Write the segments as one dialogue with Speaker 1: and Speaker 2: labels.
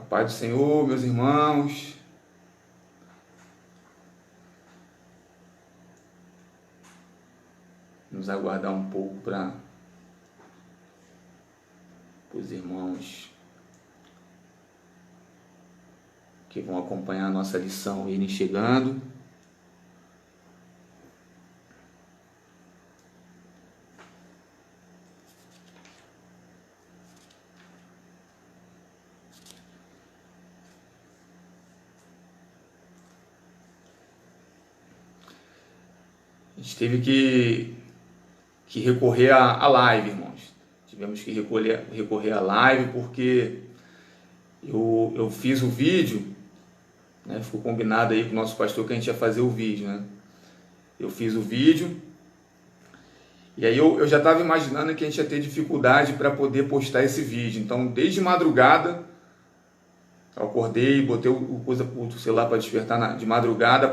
Speaker 1: paz do Senhor, meus irmãos. Vamos aguardar um pouco para os irmãos que vão acompanhar a nossa lição irem chegando. A gente teve que recorrer à live, irmãos. Tivemos que recorrer à live porque eu fiz o vídeo, né? Ficou combinado aí com o nosso pastor que a gente ia fazer o vídeo, né? Eu fiz o vídeo e aí eu já estava imaginando que a gente ia ter dificuldade para poder postar esse vídeo. Então, desde madrugada, eu acordei, botei o celular para despertar de madrugada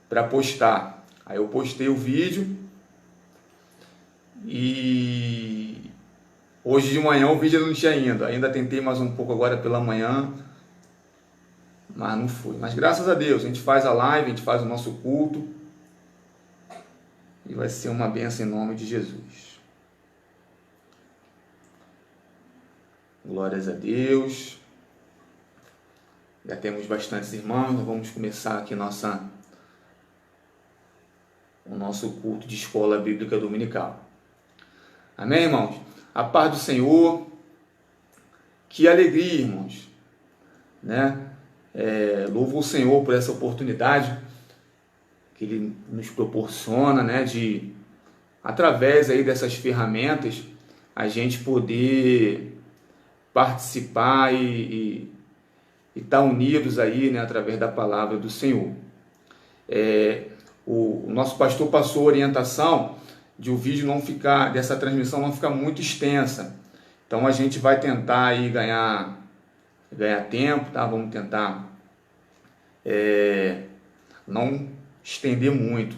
Speaker 1: para postar. Aí eu postei o vídeo e hoje de manhã o vídeo não tinha ainda tentei mais um pouco agora pela manhã, mas não foi. Mas graças a Deus, a gente faz a live, a gente faz o nosso culto e vai ser uma bênção em nome de Jesus. Glórias a Deus. Já temos bastantes irmãos, nós vamos começar aqui o nosso culto de escola bíblica dominical. Amém, irmãos? A paz do Senhor. Que alegria, irmãos, né? Louvo o Senhor por essa oportunidade que Ele nos proporciona, né? De, através aí dessas ferramentas, a gente poder participar e estar unidos aí, né? Através da palavra do Senhor. O nosso pastor passou a orientação de o vídeo dessa transmissão não ficar muito extensa. Então a gente vai tentar aí ganhar tempo, tá? Vamos tentar não estender muito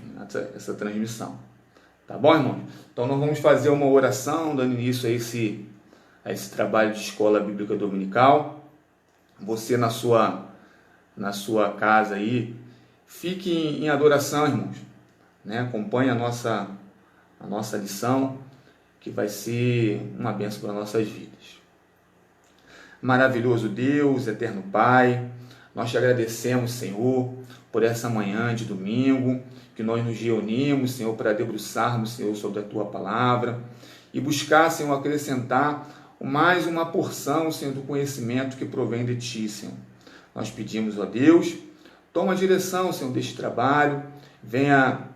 Speaker 1: essa transmissão. Tá bom, irmão? Então nós vamos fazer uma oração, dando início a esse trabalho de escola bíblica dominical. Você na sua casa aí, fique em adoração, irmãos, né? Acompanhe a nossa lição, que vai ser uma bênção para nossas vidas. Maravilhoso Deus, eterno Pai, nós te agradecemos, Senhor, por essa manhã de domingo, que nós nos reunimos, Senhor, para debruçarmos, Senhor, sobre a Tua palavra e buscar, Senhor, acrescentar mais uma porção, Senhor, do conhecimento que provém de Ti, Senhor. Nós pedimos, ó Deus, toma a direção, Senhor, deste trabalho, venha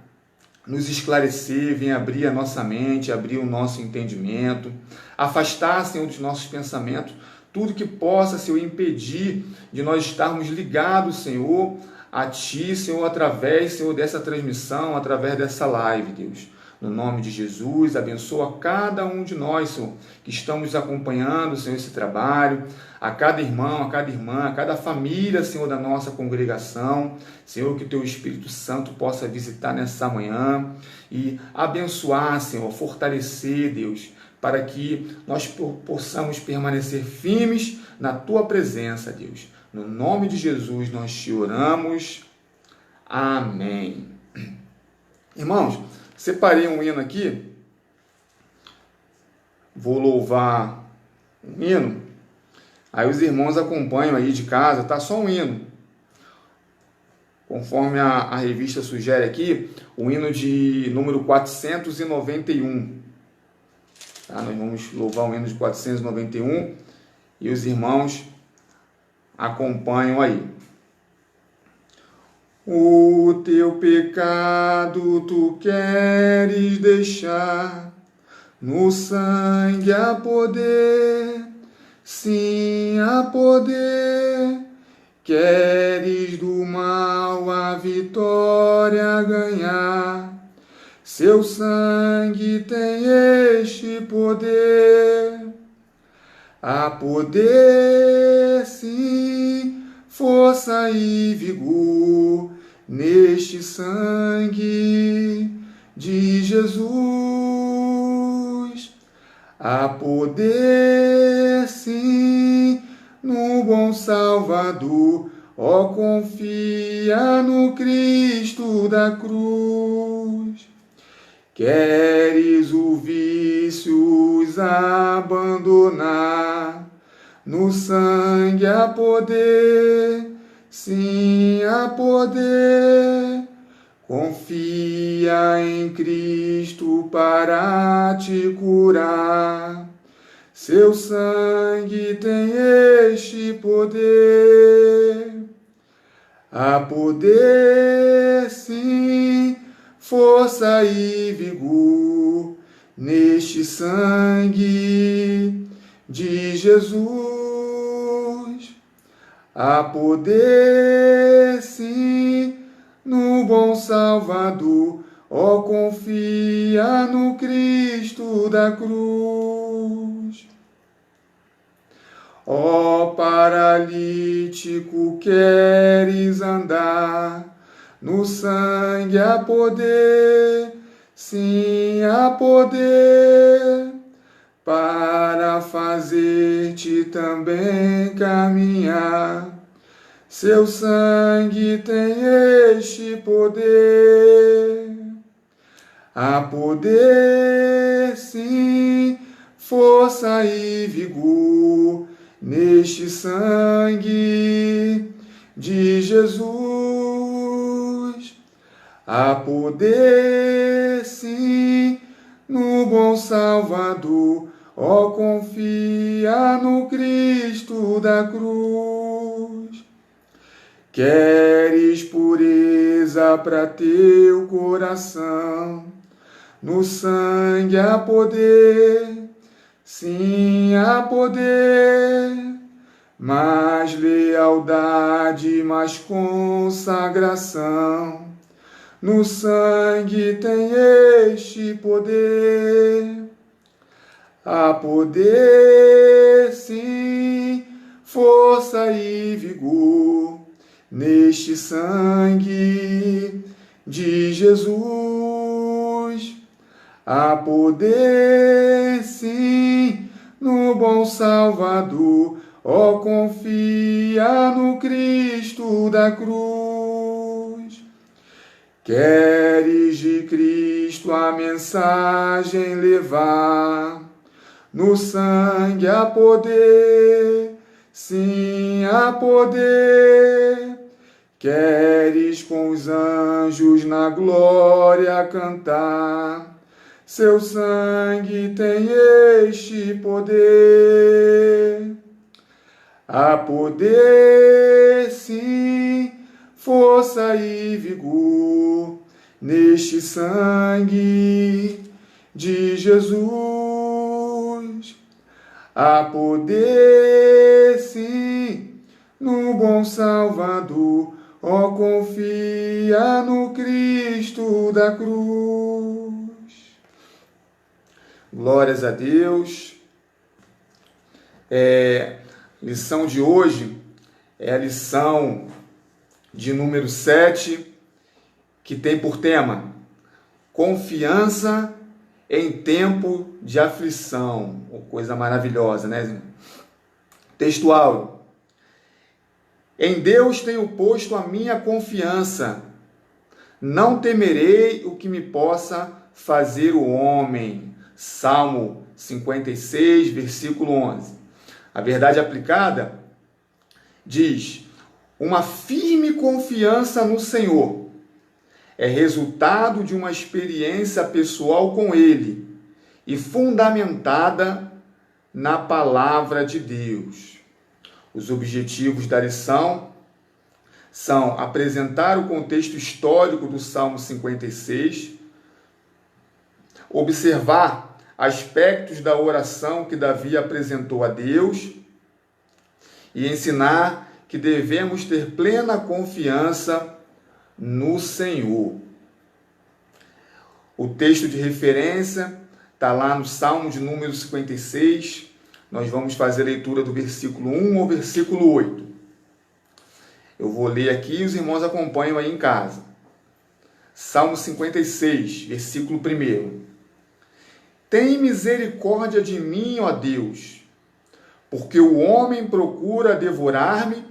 Speaker 1: nos esclarecer, venha abrir a nossa mente, abrir o nosso entendimento, afastar, Senhor, dos nossos pensamentos, tudo que possa, Senhor, impedir de nós estarmos ligados, Senhor, a Ti, Senhor, através, Senhor, dessa transmissão, através dessa live, Deus. No nome de Jesus, abençoa cada um de nós, Senhor, que estamos acompanhando, Senhor, esse trabalho, a cada irmão, a cada irmã, a cada família, Senhor, da nossa congregação. Senhor, que o Teu Espírito Santo possa visitar nessa manhã e abençoar, Senhor, fortalecer, Deus, para que nós possamos permanecer firmes na Tua presença, Deus. No nome de Jesus nós te oramos. Amém. Irmãos, separei um hino aqui, vou louvar um hino, aí os irmãos acompanham aí de casa, tá? Só um hino, conforme a revista sugere aqui, o hino de número 491, tá? Nós vamos louvar o hino de 491 e os irmãos acompanham aí. O teu pecado tu queres deixar, no sangue há poder, sim há poder. Queres do mal a vitória ganhar, seu sangue tem este poder. Há poder, sim, força e vigor neste sangue de Jesus. Há poder, sim, no bom Salvador. Ó, confia no Cristo da cruz. Queres o vícios abandonar? No sangue há poder, sim, há poder. Confia em Cristo para te curar. Seu sangue tem este poder. Há poder, sim, força e vigor neste sangue de Jesus. Há poder, sim, no bom Salvador. Ó, confia no Cristo da cruz. Ó, paralítico, queres andar? No sangue há poder, sim, há poder, para fazer-te também caminhar. Seu sangue tem este poder. Há poder, sim, força e vigor neste sangue de Jesus. Há poder, sim, no bom Salvador. Ó, confia no Cristo da cruz. Queres pureza para teu coração? No sangue há poder, sim, há poder. Mais lealdade, mais consagração. No sangue tem este poder. Há poder, sim, força e vigor neste sangue de Jesus. Há poder, sim, no bom Salvador. Ó, confia no Cristo da cruz. Queres de Cristo a mensagem levar? No sangue há poder, sim, há poder. Queres com os anjos na glória cantar? Seu sangue tem este poder. Há poder, sim, força e vigor neste sangue de Jesus. Há poder, sim, no bom Salvador. Ó, confia no Cristo da cruz. Glórias a Deus. Lição de hoje é a lição de número 7, que tem por tema confiança em tempo de aflição. Coisa maravilhosa, né? Textual. Em Deus tenho posto a minha confiança. Não temerei o que me possa fazer o homem. Salmo 56, versículo 11. A verdade aplicada diz: uma firme confiança no Senhor é resultado de uma experiência pessoal com Ele e fundamentada na palavra de Deus. Os objetivos da lição são apresentar o contexto histórico do Salmo 56, observar aspectos da oração que Davi apresentou a Deus e ensinar que devemos ter plena confiança no Senhor. O texto de referência está lá no Salmo de número 56. Nós vamos fazer a leitura do versículo 1 ao versículo 8. Eu vou ler aqui e os irmãos acompanham aí em casa. Salmo 56, versículo 1. Tem misericórdia de mim, ó Deus, Porque o homem procura devorar-me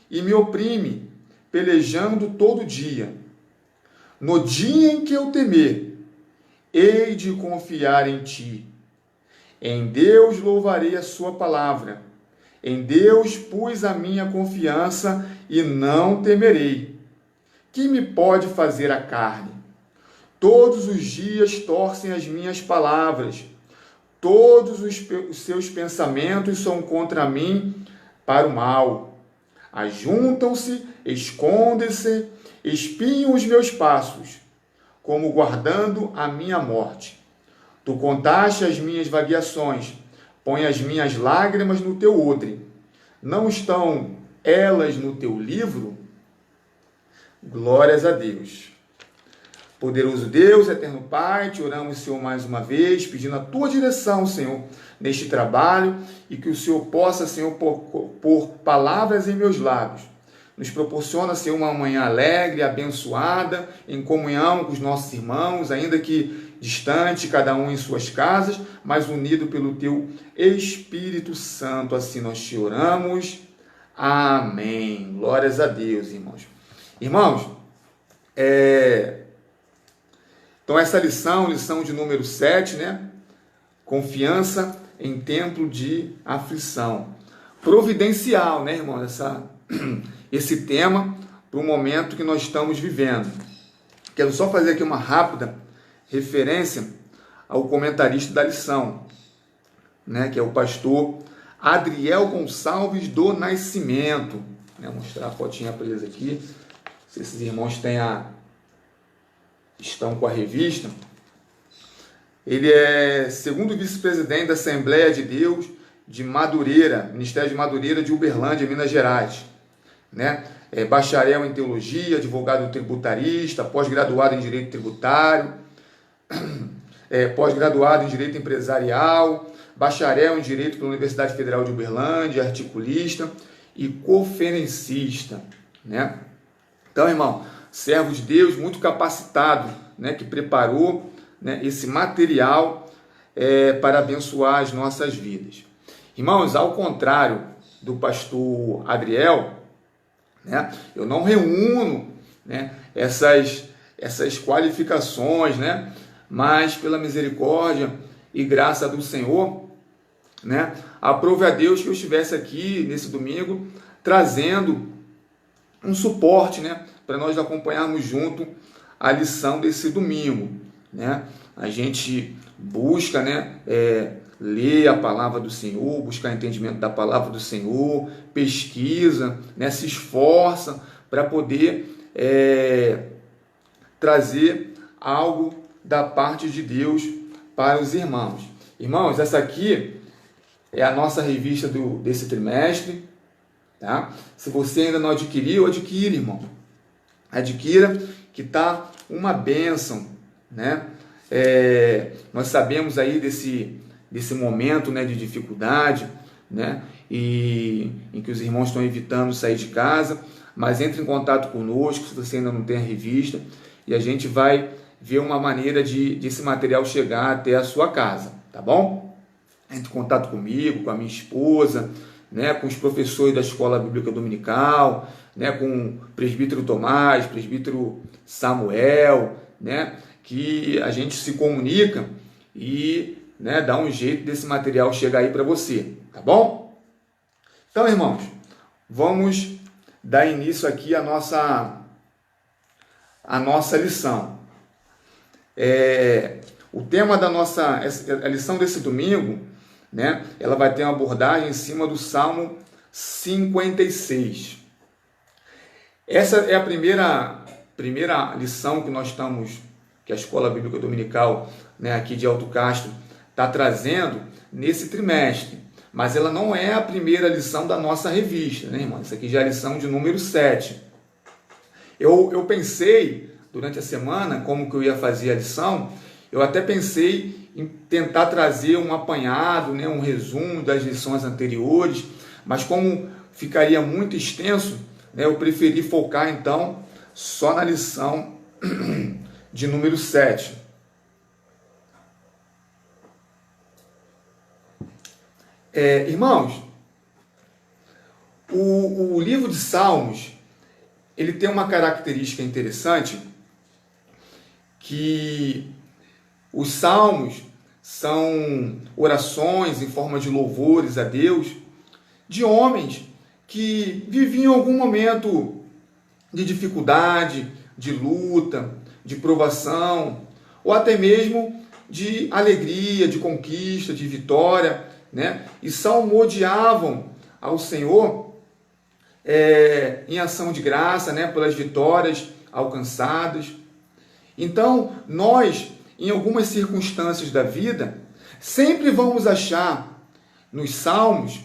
Speaker 1: e me oprime, pelejando todo dia. No dia em que eu temer, hei de confiar em ti. Em Deus louvarei a sua palavra. Em Deus pus a minha confiança e não temerei. Que me pode fazer a carne? Todos os dias torcem as minhas palavras. Todos os seus pensamentos são contra mim para o mal. Ajuntam-se, escondem-se, espiam os meus passos, como guardando a minha morte. Tu contaste as minhas vagueações, põe as minhas lágrimas no teu odre. Não estão elas no teu livro? Glórias a Deus. Poderoso Deus, eterno Pai, te oramos, Senhor, mais uma vez, pedindo a tua direção, Senhor, neste trabalho, e que o Senhor possa, Senhor, pôr palavras em meus lábios. Nos proporciona, Senhor, uma manhã alegre, abençoada, em comunhão com os nossos irmãos, ainda que distante, cada um em suas casas, mas unido pelo teu Espírito Santo. Assim nós te oramos. Amém. Glórias a Deus, irmãos. Irmãos, então essa lição de número 7, né? Confiança em tempo de aflição. Providencial, né, irmão? Esse tema para o momento que nós estamos vivendo. Quero só fazer aqui uma rápida referência ao comentarista da lição, né, que é o pastor Adriel Gonçalves do Nascimento. Vou mostrar a fotinha para eles aqui. Se esses irmãos estão com a revista. Ele é segundo vice-presidente da Assembleia de Deus de Madureira, Ministério de Madureira de Uberlândia, Minas Gerais. Né? É bacharel em teologia, advogado tributarista, pós-graduado em direito tributário, pós-graduado em direito empresarial, bacharel em direito pela Universidade Federal de Uberlândia, articulista e conferencista. Né? Então, irmão, servo de Deus muito capacitado, né, que preparou, né, esse material para abençoar as nossas vidas. Irmãos, ao contrário do pastor Adriel, né, eu não reúno, né, essas qualificações, né, mas pela misericórdia e graça do Senhor, né, aprove a Deus que eu estivesse aqui nesse domingo trazendo um suporte, né, para nós acompanharmos junto a lição desse domingo, né? A gente busca, né, ler a palavra do Senhor, buscar entendimento da palavra do Senhor, pesquisa, né, se esforça para poder trazer algo da parte de Deus para os irmãos. Irmãos, essa aqui é a nossa revista desse trimestre, tá? Se você ainda não adquiriu, adquire, irmão. Adquira, que está uma bênção, né? Nós sabemos aí desse momento, né, de dificuldade, né? E em que os irmãos estão evitando sair de casa, mas entre em contato conosco se você ainda não tem a revista, e a gente vai ver uma maneira de esse material chegar até a sua casa, tá bom? Entre em contato comigo, com a minha esposa, né, com os professores da Escola Bíblica Dominical, né, com o presbítero Tomás, presbítero Samuel, né, que a gente se comunica e, né, dá um jeito desse material chegar aí para você, tá bom? Então, irmãos, vamos dar início aqui à nossa lição. O tema a lição desse domingo, né, ela vai ter uma abordagem em cima do Salmo 56. Essa é a primeira lição que a Escola Bíblica Dominical, né, aqui de Alto Castro está trazendo nesse trimestre. Mas ela não é a primeira lição da nossa revista, né, irmão? Essa aqui já é a lição de número 7. Eu pensei, durante a semana, como que eu ia fazer a lição, eu até pensei em tentar trazer um apanhado, né, um resumo das lições anteriores, mas como ficaria muito extenso, né, eu preferi focar, então, só na lição de número 7. Irmãos, O livro de Salmos, ele tem uma característica interessante, que os salmos são orações em forma de louvores a Deus, de homens que viviam algum momento de dificuldade, de luta, de provação, ou até mesmo de alegria, de conquista, de vitória, né? E salmodiavam ao Senhor em ação de graça, né? Pelas vitórias alcançadas. Então, nós, em algumas circunstâncias da vida, sempre vamos achar nos salmos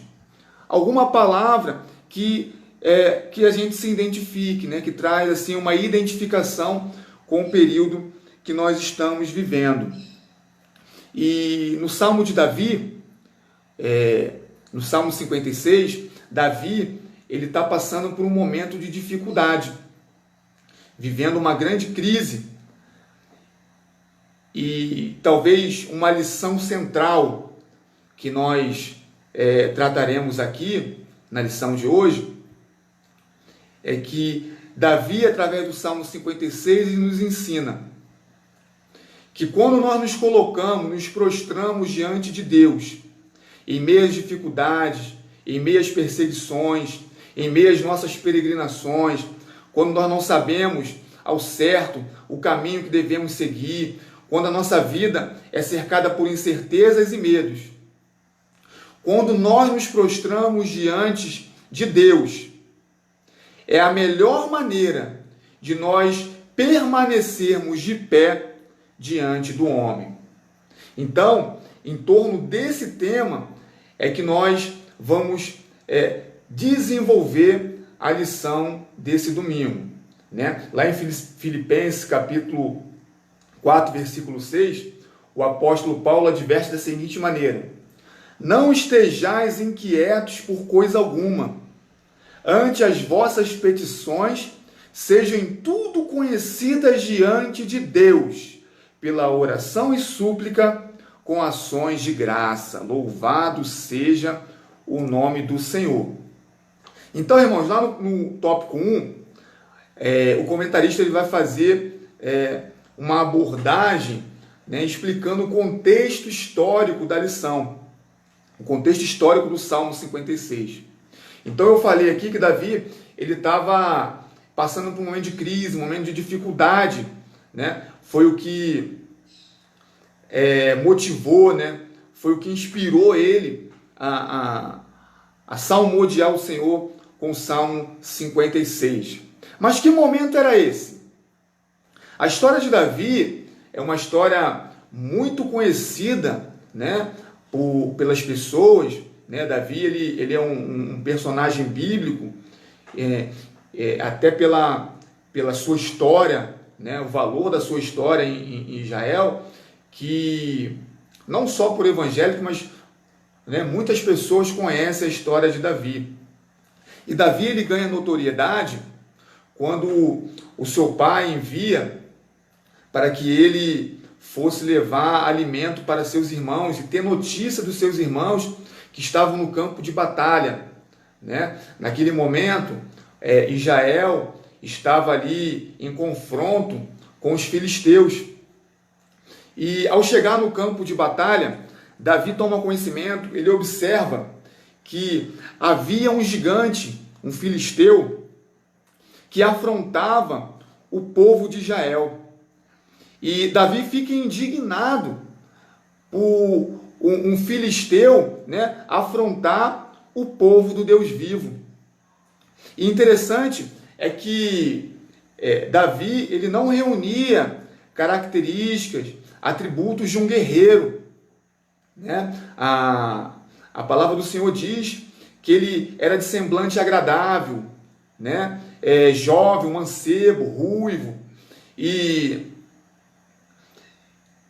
Speaker 1: alguma palavra que a gente se identifique, né? Que traz assim uma identificação com o período que nós estamos vivendo. E no Salmo de Davi, no Salmo 56, Davi ele está passando por um momento de dificuldade, vivendo uma grande crise. E talvez uma lição central que nós trataremos aqui na lição de hoje é que Davi, através do Salmo 56, nos ensina que quando nós nos colocamos, nos prostramos diante de Deus, em meio às dificuldades, em meio às perseguições, em meio às nossas peregrinações, quando nós não sabemos ao certo o caminho que devemos seguir, quando a nossa vida é cercada por incertezas e medos, quando nós nos prostramos diante de Deus, é a melhor maneira de nós permanecermos de pé diante do homem. Então, em torno desse tema é que nós vamos desenvolver a lição desse domingo, né? Lá em Filipenses, capítulo 4, versículo 6, o apóstolo Paulo adverte da seguinte maneira: não estejais inquietos por coisa alguma, ante as vossas petições sejam em tudo conhecidas diante de Deus, pela oração e súplica, com ações de graça. Louvado seja o nome do Senhor. Então, irmãos, lá no tópico 1, o comentarista ele vai fazer uma abordagem, né, explicando o contexto histórico da lição, o contexto histórico do Salmo 56. Então eu falei aqui que Davi ele estava passando por um momento de crise, um momento de dificuldade, né? Foi o que motivou, né? Foi o que inspirou ele a salmodiar o Senhor com o Salmo 56. Mas que momento era esse? A história de Davi é uma história muito conhecida, né, pelas pessoas, né? Davi ele é um personagem bíblico, até pela sua história, né, o valor da sua história em Israel, que não só por evangélico, mas, né, muitas pessoas conhecem a história de Davi. E Davi ele ganha notoriedade quando o seu pai envia para que ele fosse levar alimento para seus irmãos e ter notícia dos seus irmãos que estavam no campo de batalha, né? Naquele momento, Israel estava ali em confronto com os filisteus. E ao chegar no campo de batalha, Davi toma conhecimento, ele observa que havia um gigante, um filisteu, que afrontava o povo de Israel. E Davi fica indignado por um filisteu, né, afrontar o povo do Deus vivo. E interessante é que Davi ele não reunia características, atributos de um guerreiro, né? A palavra do Senhor diz que ele era de semblante agradável, né? Jovem, mancebo, ruivo. E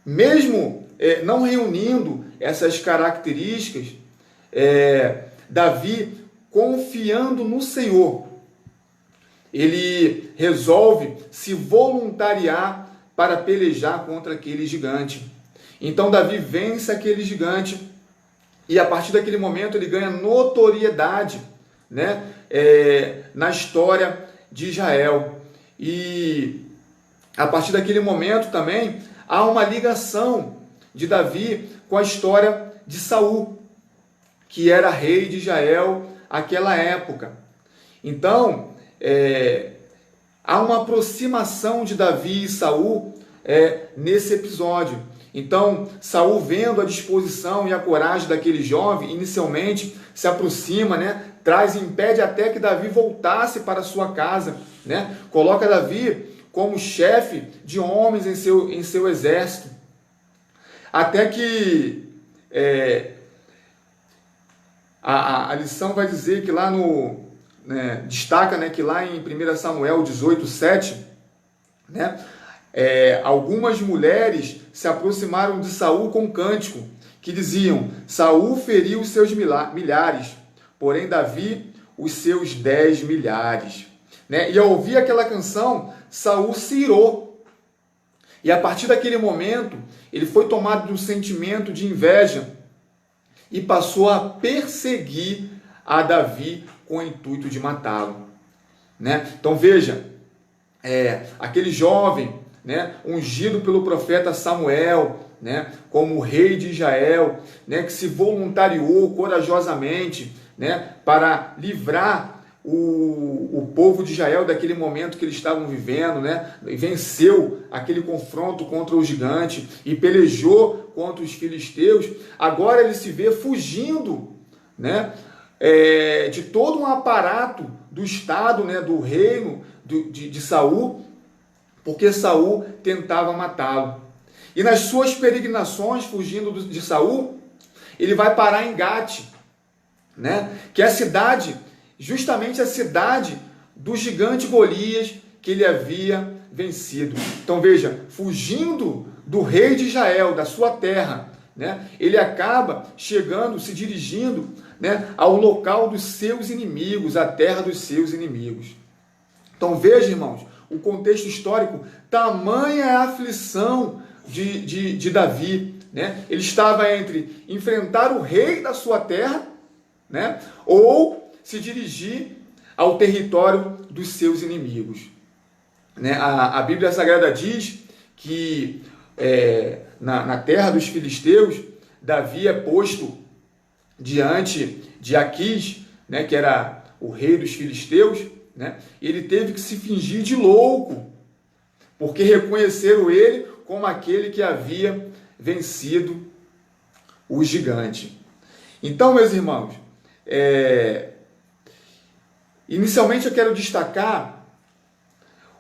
Speaker 1: mesmo não reunindo essas características, Davi, confiando no Senhor, ele resolve se voluntariar para pelejar contra aquele gigante. Então Davi vence aquele gigante e a partir daquele momento ele ganha notoriedade né, na história de Israel. E a partir daquele momento também há uma ligação de Davi com a história de Saul, que era rei de Israel naquela época. Então, há uma aproximação de Davi e Saul nesse episódio. Então, Saul, vendo a disposição e a coragem daquele jovem, inicialmente se aproxima, né? Impede até que Davi voltasse para sua casa, né? Coloca Davi como chefe de homens em seu exército. Até que a lição vai dizer que lá destaca, né, que lá em 1 Samuel 18:7, né, algumas mulheres se aproximaram de Saul com um cântico que diziam: Saul feriu os seus milhares, porém Davi os seus 10 milhares. Né? E ao ouvir aquela canção, Saul se irou. E a partir daquele momento, ele foi tomado de um sentimento de inveja e passou a perseguir a Davi com o intuito de matá-lo. Né? Então veja, aquele jovem, né, ungido pelo profeta Samuel, né, como rei de Israel, né, que se voluntariou corajosamente, né, para livrar o povo de Israel daquele momento que eles estavam vivendo, né, venceu aquele confronto contra o gigante e pelejou contra os filisteus. Agora ele se vê fugindo, né, de todo um aparato do estado, né, do reino de Saul, porque Saul tentava matá-lo. E nas suas peregrinações, fugindo de Saul, ele vai parar em Gate, né, que é a cidade, justamente a cidade do gigante Golias que ele havia vencido. Então veja, fugindo do rei de Israel, da sua terra, né, ele acaba chegando, se dirigindo, né, ao local dos seus inimigos, à terra dos seus inimigos. Então veja, irmãos, o contexto histórico, tamanha é a aflição de Davi, né? Ele estava entre enfrentar o rei da sua terra, né, ou se dirigir ao território dos seus inimigos. Né? A Bíblia Sagrada diz que na terra dos filisteus, Davi é posto diante de Aquis, né, que era o rei dos filisteus, né? Ele teve que se fingir de louco, porque reconheceram ele como aquele que havia vencido o gigante. Então, meus irmãos, inicialmente eu quero destacar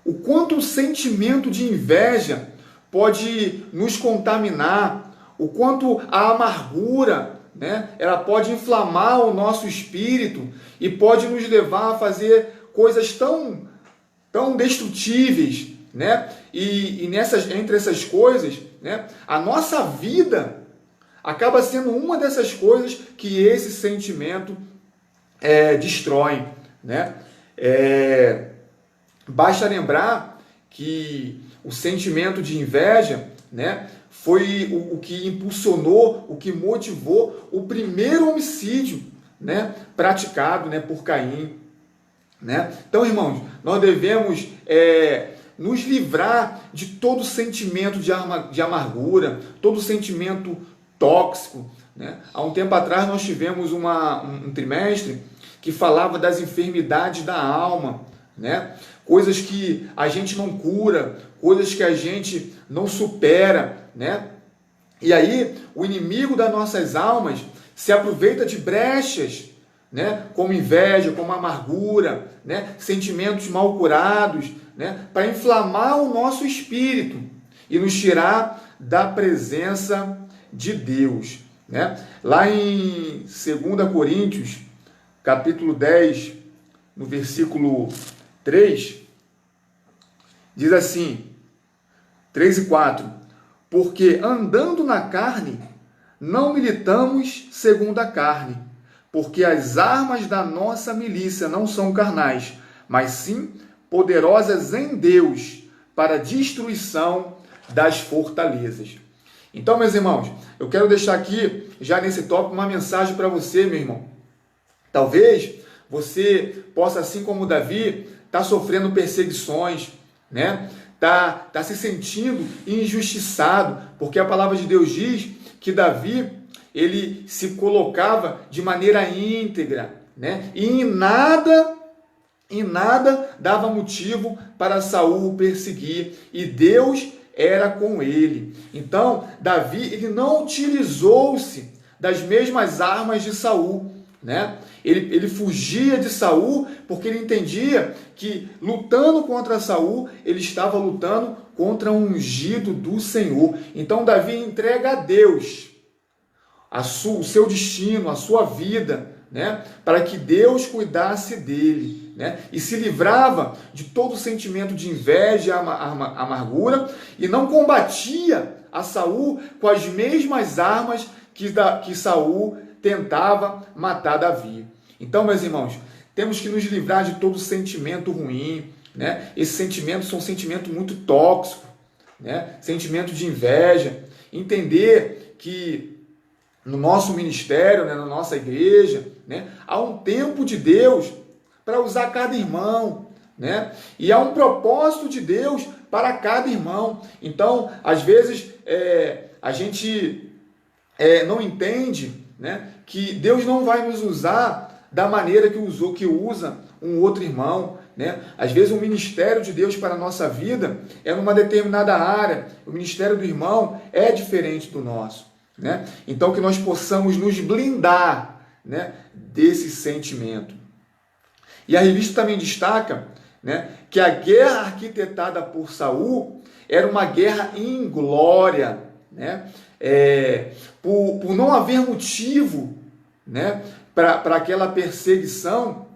Speaker 1: o quanto o sentimento de inveja pode nos contaminar, o quanto a amargura, né, ela pode inflamar o nosso espírito e pode nos levar a fazer coisas tão destrutíveis, né? E entre essas coisas, né, a nossa vida acaba sendo uma dessas coisas que esse sentimento destrói, né? Basta lembrar que o sentimento de inveja, né, foi o que impulsionou, o que motivou o primeiro homicídio, né, praticado, né, por Caim. Né? Então, irmãos, nós devemos nos livrar de todo sentimento de amargura, todo sentimento tóxico. Né? Há um tempo atrás nós tivemos um trimestre que falava das enfermidades da alma, né? Coisas que a gente não cura, coisas que a gente não supera. Né? E aí o inimigo das nossas almas se aproveita de brechas, né, como inveja, como amargura, né, sentimentos mal curados, né, para inflamar o nosso espírito e nos tirar da presença de Deus. Né? Lá em 2 Coríntios, capítulo 10, no versículo 3, diz assim, 3 e 4, porque andando na carne, não militamos segundo a carne, porque as armas da nossa milícia não são carnais, mas sim poderosas em Deus para a destruição das fortalezas. Então, meus irmãos, eu quero deixar aqui, já nesse tópico, uma mensagem para você, meu irmão. Talvez você possa, assim como Davi, estar sofrendo perseguições, né? Tá se sentindo injustiçado, porque a palavra de Deus diz que Davi, ele se colocava de maneira íntegra, né? E em nada dava motivo para Saul o perseguir, e Deus era com ele. Então, Davi, ele não utilizou-se das mesmas armas de Saul, né? Ele fugia de Saul porque ele entendia que lutando contra Saul, ele estava lutando contra o ungido do Senhor. Então Davi entrega a Deus o seu destino, a sua vida, né? Para que Deus cuidasse dele, né? E se livrava de todo sentimento de inveja e amargura, e não combatia a Saul com as mesmas armas que Saul tentava matar Davi. Então, meus irmãos, temos que nos livrar de todo sentimento ruim, né? Esses sentimentos são sentimentos muito tóxicos, né? Sentimento de inveja. Entender que no nosso ministério, né, na nossa igreja, né, há um tempo de Deus para usar cada irmão, né? E há um propósito de Deus para cada irmão. Então, às vezes, a gente não entende, né, que Deus não vai nos usar da maneira que usa um outro irmão, né? Às vezes o ministério de Deus para a nossa vida é numa determinada área, o ministério do irmão é diferente do nosso, né? Então que nós possamos nos blindar, né, desse sentimento. E a revista também destaca, né, que a guerra arquitetada por Saul era uma guerra inglória, né? Por não haver motivo, né, para aquela perseguição,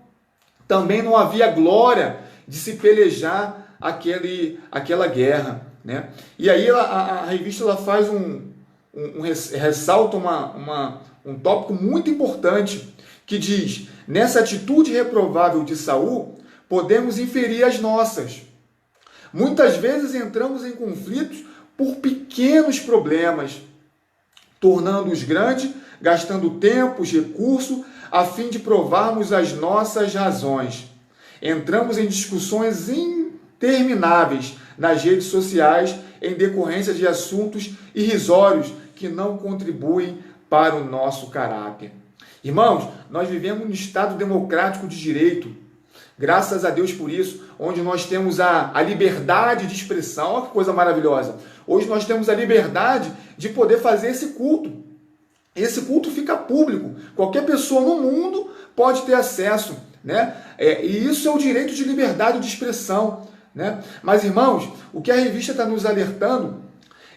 Speaker 1: também não havia glória de se pelejar aquela guerra, né? E aí a revista ela faz ressalta um tópico muito importante, que diz: nessa atitude reprovável de Saul, podemos inferir as nossas. Muitas vezes entramos em conflitos por pequenos problemas, tornando-os grandes, gastando tempo, recursos, a fim de provarmos as nossas razões. Entramos em discussões intermináveis nas redes sociais em decorrência de assuntos irrisórios que não contribuem para o nosso caráter. Irmãos, nós vivemos num Estado democrático de direito, graças a Deus por isso, onde nós temos a liberdade de expressão. Olha que coisa maravilhosa! Hoje nós temos a liberdade de poder fazer esse culto. Esse culto fica público. Qualquer pessoa no mundo pode ter acesso, né? E isso é o direito de liberdade de expressão, né? Mas, irmãos, o que a revista está nos alertando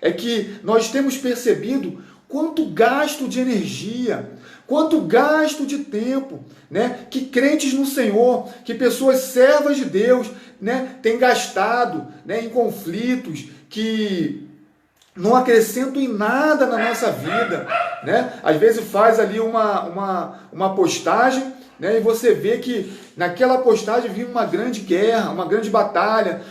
Speaker 1: é que nós temos percebido quanto gasto de energia, quanto gasto de tempo, né, que crentes no Senhor, que pessoas servas de Deus, né, têm gastado, né, em conflitos que não acrescentam em nada na nossa vida, né? Às vezes faz ali uma postagem, né, e você vê que naquela postagem vinha uma grande guerra, uma grande batalha,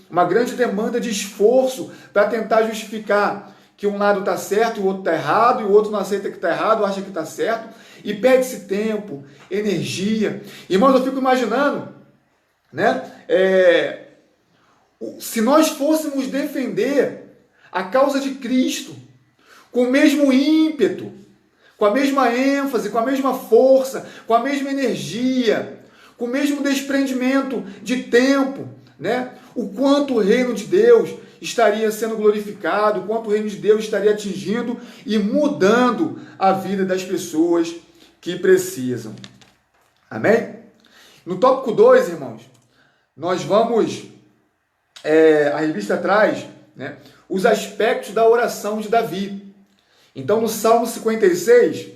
Speaker 1: uma grande demanda de esforço para tentar justificar que um lado está certo e o outro está errado, e o outro não aceita que está errado, acha que está certo, e perde-se tempo, energia. Irmãos, eu fico imaginando, né, se nós fôssemos defender a causa de Cristo com o mesmo ímpeto, com a mesma ênfase, com a mesma força, com a mesma energia, com o mesmo desprendimento de tempo, né? O quanto o reino de Deus estaria sendo glorificado, o quanto o reino de Deus estaria atingindo e mudando a vida das pessoas que precisam. Amém? No tópico 2, irmãos, nós vamos, a revista traz, né, os aspectos da oração de Davi. Então, no Salmo 56,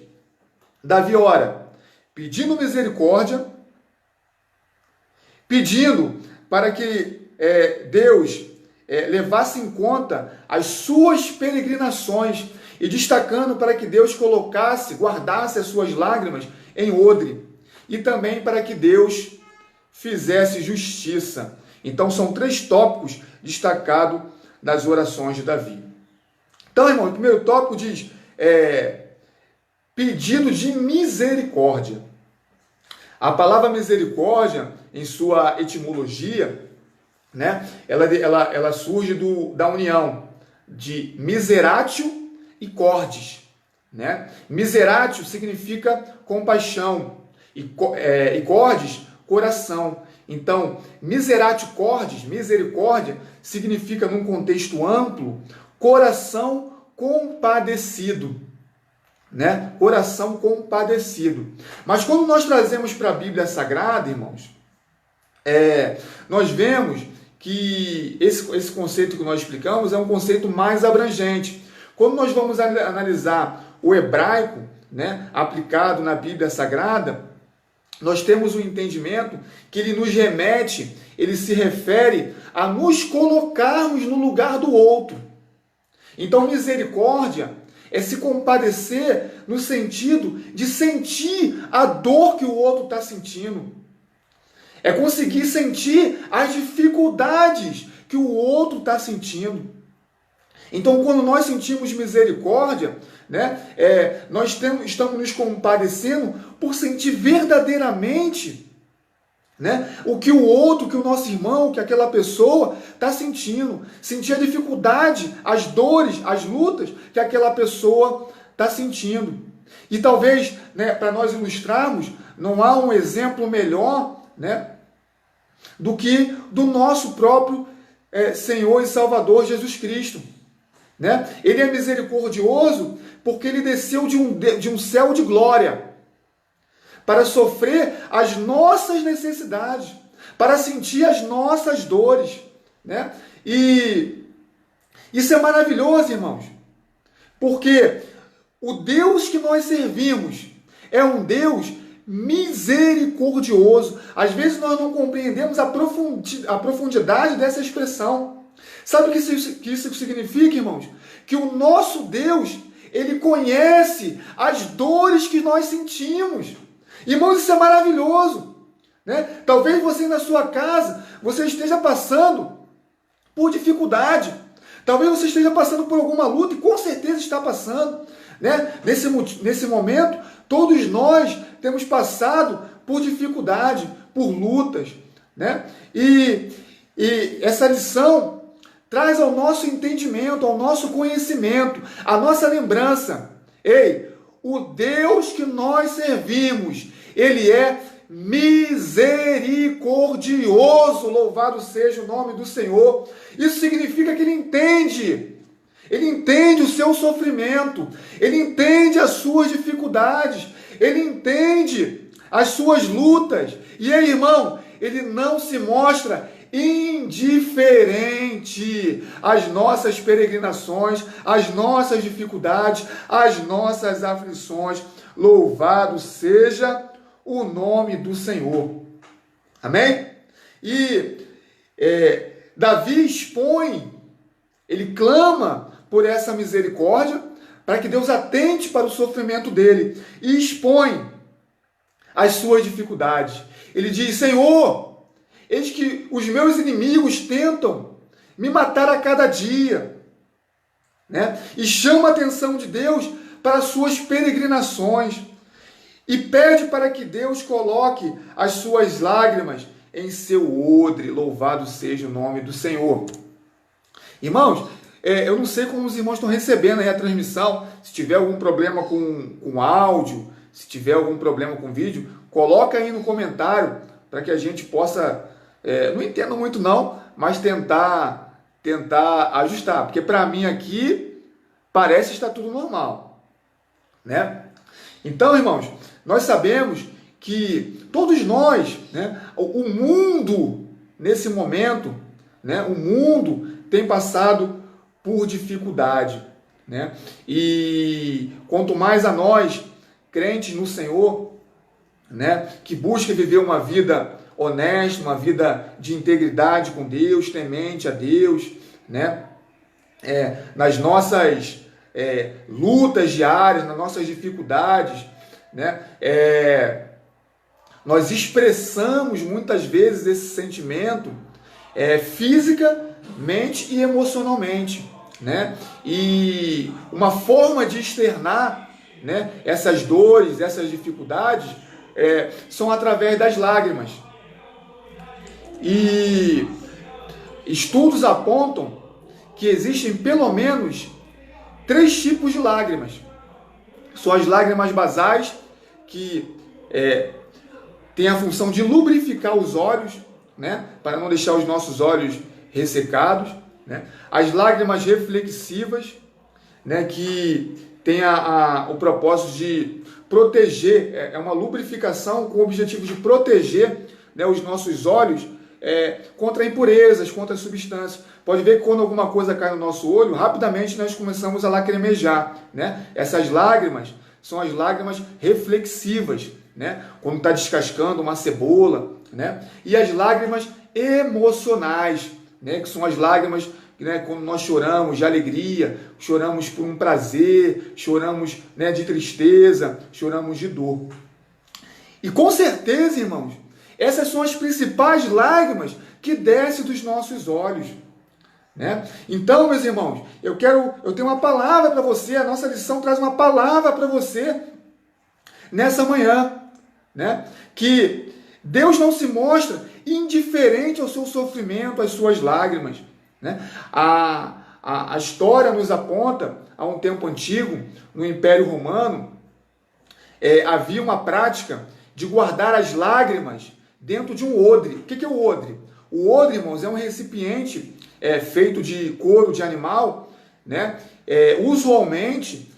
Speaker 1: Davi ora, pedindo misericórdia, pedindo para que Deus levasse em conta as suas peregrinações e destacando para que Deus guardasse as suas lágrimas em odre e também para que Deus fizesse justiça. Então, são 3 tópicos destacados nas orações de Davi. Então, irmão, o primeiro tópico diz pedido de misericórdia. A palavra misericórdia, em sua etimologia, né, ela surge da união de miseratio e cordis. Né? Miseratio significa compaixão e cordis, coração. Então, miseratio cordis, misericórdia, significa, num contexto amplo, coração compadecido. Né? Coração compadecido. Mas quando nós trazemos para a Bíblia Sagrada, irmãos, nós vemos que esse conceito que nós explicamos é um conceito mais abrangente. Quando nós vamos analisar o hebraico, né, aplicado na Bíblia Sagrada, nós temos um entendimento que ele nos remete, ele se refere a nos colocarmos no lugar do outro. Então, misericórdia é se compadecer no sentido de sentir a dor que o outro está sentindo. É conseguir sentir as dificuldades que o outro está sentindo. Então, quando nós sentimos misericórdia, né, nós estamos nos compadecendo por sentir verdadeiramente, né, o que o outro, que o nosso irmão, que aquela pessoa está sentindo. Sentir a dificuldade, as dores, as lutas que aquela pessoa está sentindo. E talvez, né, para nós ilustrarmos, não há um exemplo melhor, né, do que do nosso próprio Senhor e Salvador Jesus Cristo. Né? Ele é misericordioso porque ele desceu de um céu de glória para sofrer as nossas necessidades, para sentir as nossas dores. Né? E isso é maravilhoso, irmãos, porque o Deus que nós servimos é um Deus misericordioso. Às vezes nós não compreendemos a profundidade dessa expressão. Sabe o que isso significa, irmãos? Que o nosso Deus, ele conhece as dores que nós sentimos. Irmãos, isso é maravilhoso. Né? Talvez você na sua casa, você esteja passando por dificuldade. Talvez você esteja passando por alguma luta, e com certeza está passando. Né? Nesse momento, todos nós temos passado por dificuldade, por lutas. Né? E essa lição traz ao nosso entendimento, ao nosso conhecimento, à nossa lembrança. Ei, o Deus que nós servimos, ele é misericordioso, louvado seja o nome do Senhor. Isso significa que ele entende o seu sofrimento, ele entende as suas dificuldades, ele entende as suas lutas. E aí, irmão, ele não se mostra indiferente às nossas peregrinações, às nossas dificuldades, às nossas aflições. Louvado seja o nome do Senhor. Amém? E Davi expõe, ele clama por essa misericórdia, para que Deus atente para o sofrimento dele, e expõe as suas dificuldades. Ele diz: Senhor, eis que os meus inimigos tentam me matar a cada dia. Né? E chama a atenção de Deus para as suas peregrinações. E pede para que Deus coloque as suas lágrimas em seu odre. Louvado seja o nome do Senhor. Irmãos, eu não sei como os irmãos estão recebendo aí a transmissão. Se tiver algum problema com áudio, se tiver algum problema com vídeo, coloca aí no comentário para que a gente possa... não entendo muito não, mas tentar ajustar, porque para mim aqui parece estar tudo normal, né? Então, irmãos, nós sabemos que todos nós, né, o mundo nesse momento, né, o mundo tem passado por dificuldade, né? E quanto mais a nós, crentes no Senhor, né, que busca viver uma vida honesta, uma vida de integridade com Deus, temente a Deus, né? Nas nossas lutas diárias, nas nossas dificuldades, né? Nós expressamos muitas vezes esse sentimento fisicamente e emocionalmente, né? E uma forma de externar, né, essas dores, essas dificuldades, são através das lágrimas. E estudos apontam que existem pelo menos 3 tipos de lágrimas. São as lágrimas basais, que têm a função de lubrificar os olhos, né, para não deixar os nossos olhos ressecados, né? As lágrimas reflexivas, né, que tem o propósito de proteger, é uma lubrificação com o objetivo de proteger, né, os nossos olhos contra impurezas, contra substâncias. Pode ver que quando alguma coisa cai no nosso olho, rapidamente nós começamos a lacrimejar, né? Essas lágrimas são as lágrimas reflexivas, né? Quando está descascando uma cebola, né? E as lágrimas emocionais, né? Que são as lágrimas, né, quando nós choramos de alegria, choramos por um prazer, choramos, né, de tristeza, choramos de dor. E com certeza, irmãos, essas são as principais lágrimas que descem dos nossos olhos, né? Então, meus irmãos, eu tenho uma palavra para você. A nossa lição traz uma palavra para você nessa manhã, né? Que Deus não se mostra indiferente ao seu sofrimento, às suas lágrimas, né? A história nos aponta, há um tempo antigo, no Império Romano, havia uma prática de guardar as lágrimas dentro de um odre. O que é o odre? O odre, irmãos, é um recipiente feito de couro de animal, né? Usualmente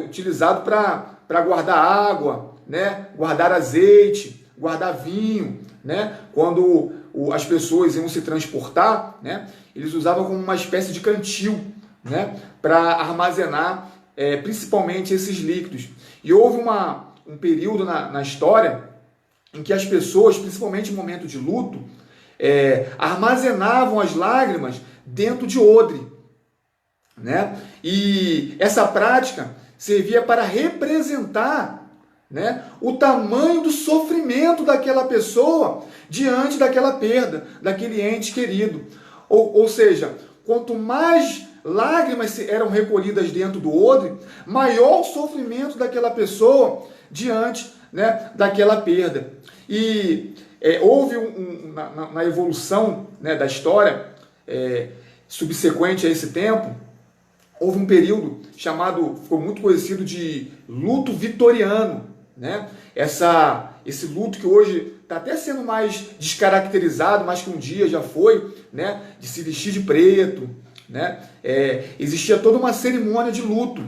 Speaker 1: utilizado para guardar água, né? Guardar azeite, guardar vinho, né? Quando as pessoas iam se transportar, né? Eles usavam como uma espécie de cantil, né? Para armazenar principalmente esses líquidos. E houve um período na história em que as pessoas, principalmente em momento de luto, armazenavam as lágrimas dentro de odre, né? E essa prática servia para representar, né, o tamanho do sofrimento daquela pessoa diante daquela perda, daquele ente querido. Ou seja, quanto mais lágrimas eram recolhidas dentro do odre, maior o sofrimento daquela pessoa diante, né, daquela perda. E houve na evolução, né, da história subsequente a esse tempo, houve um período ficou muito conhecido de luto vitoriano, né? Esse luto que hoje está até sendo mais descaracterizado, mas que um dia já foi, né, de se vestir de preto, né? Existia toda uma cerimônia de luto.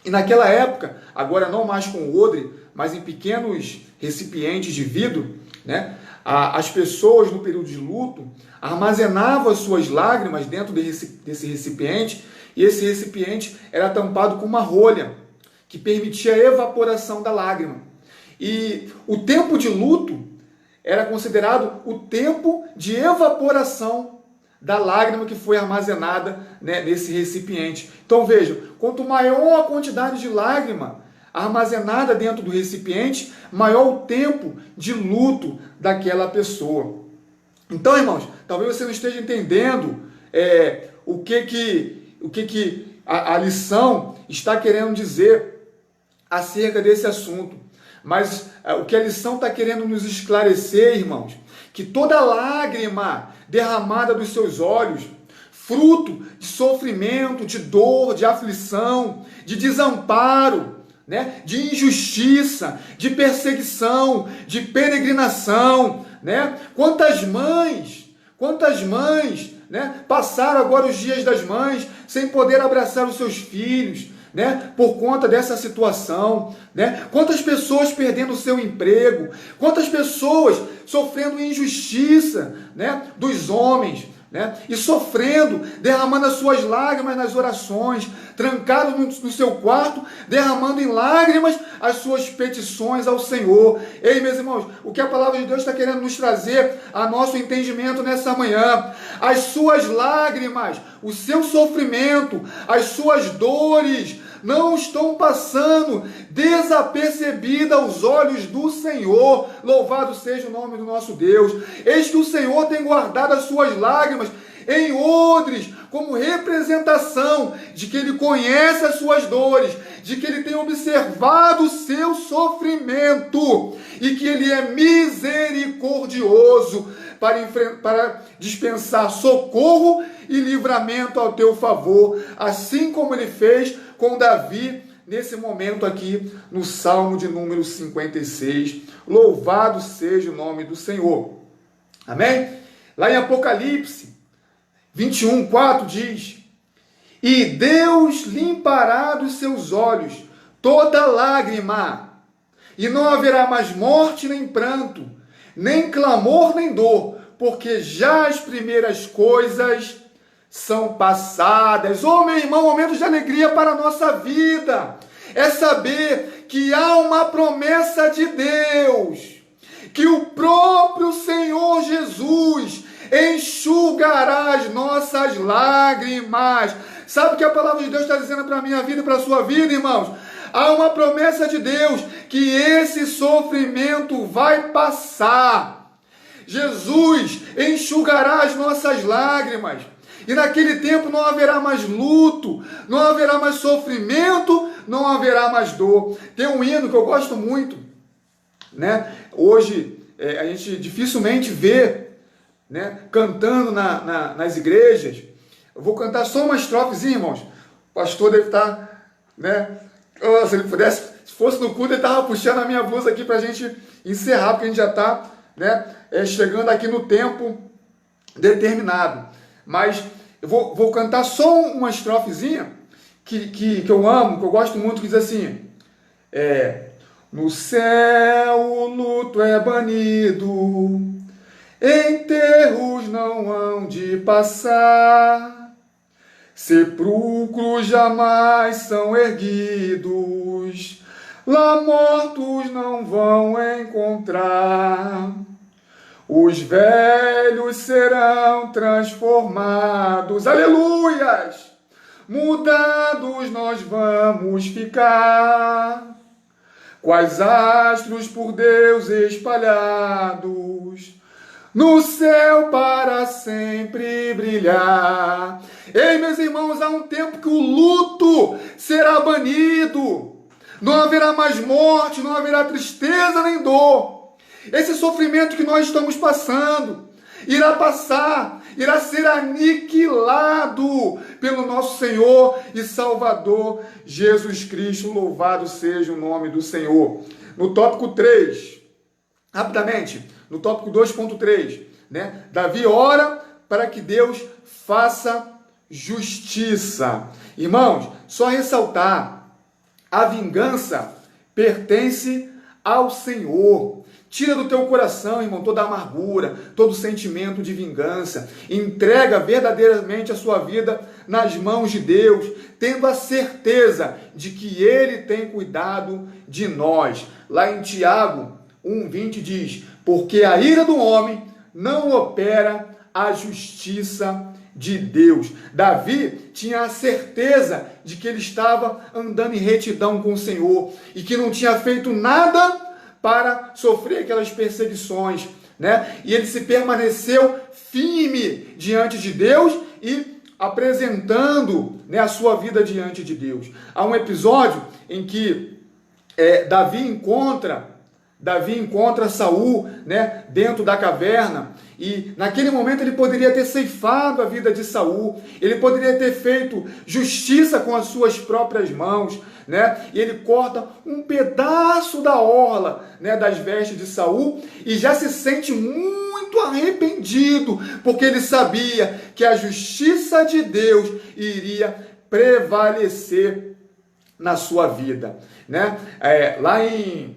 Speaker 1: E naquela época, agora não mais com o odre, mas em pequenos recipientes de vidro, né, as pessoas no período de luto armazenavam as suas lágrimas dentro desse recipiente, e esse recipiente era tampado com uma rolha que permitia a evaporação da lágrima. E o tempo de luto era considerado o tempo de evaporação da lágrima que foi armazenada, né, nesse recipiente. Então vejam, quanto maior a quantidade de lágrima armazenada dentro do recipiente, maior o tempo de luto daquela pessoa. Então, irmãos, talvez você não esteja entendendo o que a lição está querendo dizer acerca desse assunto. Mas o que a lição está querendo nos esclarecer, irmãos, que toda lágrima derramada dos seus olhos, fruto de sofrimento, de dor, de aflição, de desamparo, né, de injustiça, de perseguição, de peregrinação, né? Quantas mães, né, passaram agora os dias das mães sem poder abraçar os seus filhos, né, por conta dessa situação, né? Quantas pessoas perdendo o seu emprego, quantas pessoas sofrendo injustiça, né, dos homens, né, e sofrendo, derramando as suas lágrimas nas orações, trancado no seu quarto, derramando em lágrimas as suas petições ao Senhor. Ei, meus irmãos, o que a palavra de Deus está querendo nos trazer a nosso entendimento nessa manhã: as suas lágrimas, o seu sofrimento, as suas dores não estão passando desapercebida aos olhos do Senhor. Louvado seja o nome do nosso Deus. Eis que o Senhor tem guardado as suas lágrimas em odres, como representação de que Ele conhece as suas dores, de que ele tem observado o seu sofrimento e que ele é misericordioso para dispensar socorro e livramento ao teu favor, assim como ele fez com Davi nesse momento aqui no Salmo de número 56. Louvado seja o nome do Senhor. Amém? Lá em Apocalipse 21:4 diz: e Deus limpará dos seus olhos toda lágrima, e não haverá mais morte nem pranto, nem clamor nem dor, porque já as primeiras coisas são passadas. Oh, meu irmão, momentos de alegria para a nossa vida é saber que há uma promessa de Deus, que o próprio Senhor Jesus enxugará as nossas lágrimas. Sabe o que a palavra de Deus está dizendo para a minha vida e para a sua vida, irmãos? Há uma promessa de Deus que esse sofrimento vai passar. Jesus enxugará as nossas lágrimas. E naquele tempo não haverá mais luto, não haverá mais sofrimento, não haverá mais dor. Tem um hino que eu gosto muito, né? Hoje a gente dificilmente vê, né, cantando nas igrejas. Eu vou cantar só uma estrofezinha, irmãos. O pastor deve estar, né? Oh, se ele pudesse, se fosse no culto, ele estava puxando a minha blusa aqui para a gente encerrar, porque a gente já está, né, chegando aqui no tempo determinado. Mas eu vou cantar só uma estrofezinha que eu amo, que eu gosto muito, que diz assim: no céu o luto é banido, enterros não hão de passar, sepulcros jamais são erguidos, lá mortos não vão encontrar. Os velhos serão transformados, aleluias, mudados nós vamos ficar, quais astros por Deus espalhados, no céu para sempre brilhar. Ei, meus irmãos, há um tempo que o luto será banido, não haverá mais morte, não haverá tristeza nem dor. Esse sofrimento que nós estamos passando irá passar, irá ser aniquilado pelo nosso Senhor e Salvador Jesus Cristo. Louvado seja o nome do Senhor. No tópico 3, rapidamente, no tópico 2.3, né? Davi ora para que Deus faça justiça. Irmãos, só ressaltar, a vingança pertence ao Senhor. Tira do teu coração, irmão, toda a amargura, todo o sentimento de vingança. Entrega verdadeiramente a sua vida nas mãos de Deus, tendo a certeza de que Ele tem cuidado de nós. Lá em Tiago 1:20 diz: porque a ira do homem não opera a justiça de Deus. Davi tinha a certeza de que ele estava andando em retidão com o Senhor e que não tinha feito nada para sofrer aquelas perseguições, né? E ele se permaneceu firme diante de Deus e apresentando, né, a sua vida diante de Deus. Há um episódio em que Davi encontra Saul, né, dentro da caverna, e naquele momento ele poderia ter ceifado a vida de Saul, ele poderia ter feito justiça com as suas próprias mãos, né? E ele corta um pedaço da orla, né, das vestes de Saul e já se sente muito arrependido, porque ele sabia que a justiça de Deus iria prevalecer na sua vida, né? Lá em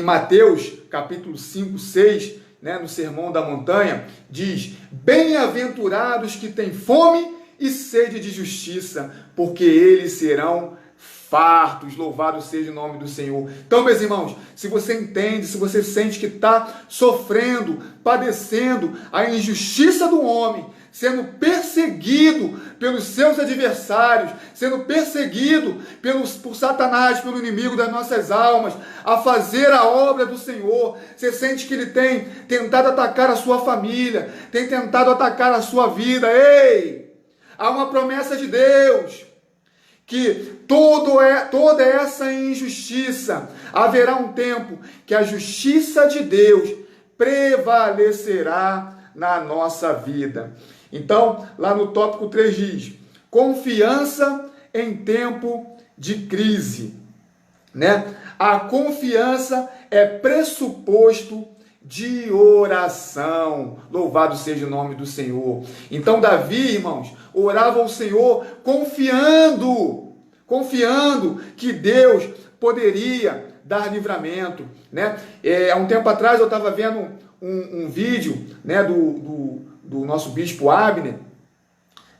Speaker 1: Mateus capítulo 5, 6, né, no Sermão da Montanha, diz: bem-aventurados que têm fome e sede de justiça, porque eles serão fartos. Louvado seja o nome do Senhor. Então, meus irmãos, se você entende, se você sente que está sofrendo, padecendo a injustiça do homem, sendo perseguido pelos seus adversários, sendo perseguido por Satanás, pelo inimigo das nossas almas, a fazer a obra do Senhor, você sente que ele tem tentado atacar a sua família, tem tentado atacar a sua vida. Ei, há uma promessa de Deus, que toda essa injustiça, haverá um tempo que a justiça de Deus prevalecerá na nossa vida. Então, lá no tópico 3 diz, confiança em tempo de crise, né? A confiança é pressuposto de oração. Louvado seja o nome do Senhor. Então Davi, irmãos, orava ao Senhor confiando que Deus poderia dar livramento, né? Há um tempo atrás eu estava vendo um vídeo, né, do nosso bispo Abner,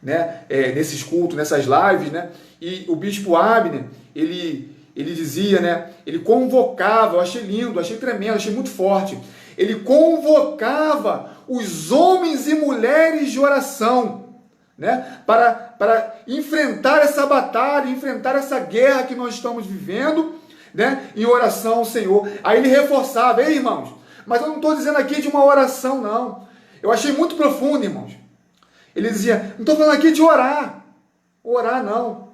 Speaker 1: né, nesses cultos, nessas lives, né? E o bispo Abner, ele dizia, né, ele convocava, eu achei lindo, achei tremendo, achei muito forte. Ele convocava os homens e mulheres de oração, né, para enfrentar essa batalha, enfrentar essa guerra que nós estamos vivendo, né, em oração ao Senhor. Aí ele reforçava, ei, irmãos, mas eu não estou dizendo aqui de uma oração, não. Eu achei muito profundo, irmãos. Ele dizia, não estou falando aqui de orar não.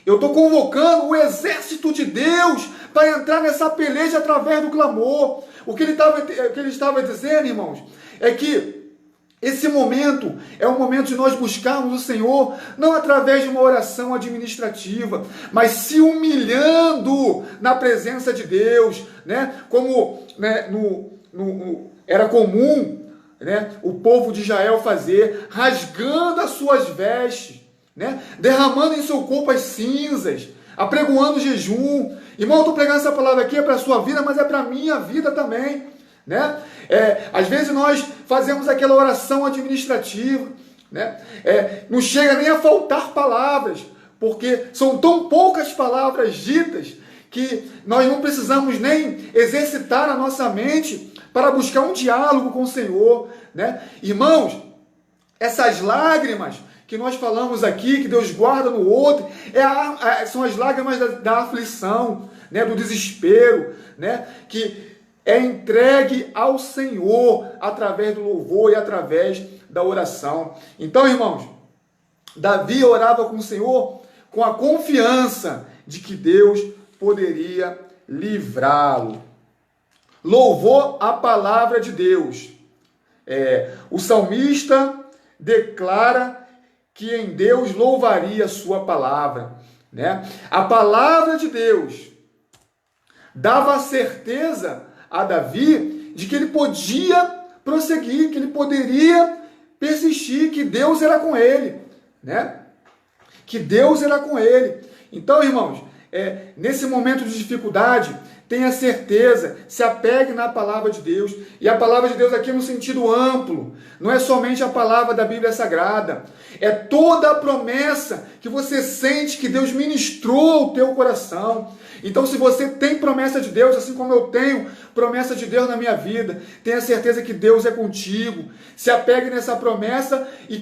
Speaker 1: Eu estou convocando o exército de Deus para entrar nessa peleja através do clamor. O que ele estava dizendo, irmãos, é que esse momento é um momento de nós buscarmos o Senhor, não através de uma oração administrativa, mas se humilhando na presença de Deus, né? Como, né, era comum, né, o povo de Israel fazer, rasgando as suas vestes, né, derramando em seu corpo as cinzas, apregoando jejum. Irmão, eu estou pregando essa palavra aqui, é para a sua vida, mas é para a minha vida também, né? Às vezes nós fazemos aquela oração administrativa, né? Não chega nem a faltar palavras, porque são tão poucas palavras ditas que nós não precisamos nem exercitar a nossa mente para buscar um diálogo com o Senhor, né? Irmãos, essas lágrimas que nós falamos aqui, que Deus guarda no outro, são as lágrimas da aflição, né, do desespero, né, que é entregue ao Senhor através do louvor e através da oração. Então, irmãos, Davi orava com o Senhor com a confiança de que Deus poderia livrá-lo. Louvou a palavra de Deus. O salmista declara que em Deus louvaria a sua palavra, né? A palavra de Deus dava a certeza a Davi de que ele podia prosseguir, que ele poderia persistir, que Deus era com ele, né? Que Deus era com ele. Então, irmãos, nesse momento de dificuldade, tenha certeza, se apegue na palavra de Deus. E a palavra de Deus aqui no sentido amplo. Não é somente a palavra da Bíblia Sagrada. É toda a promessa que você sente que Deus ministrou ao teu coração. Então, se você tem promessa de Deus, assim como eu tenho promessa de Deus na minha vida, tenha certeza que Deus é contigo. Se apegue nessa promessa e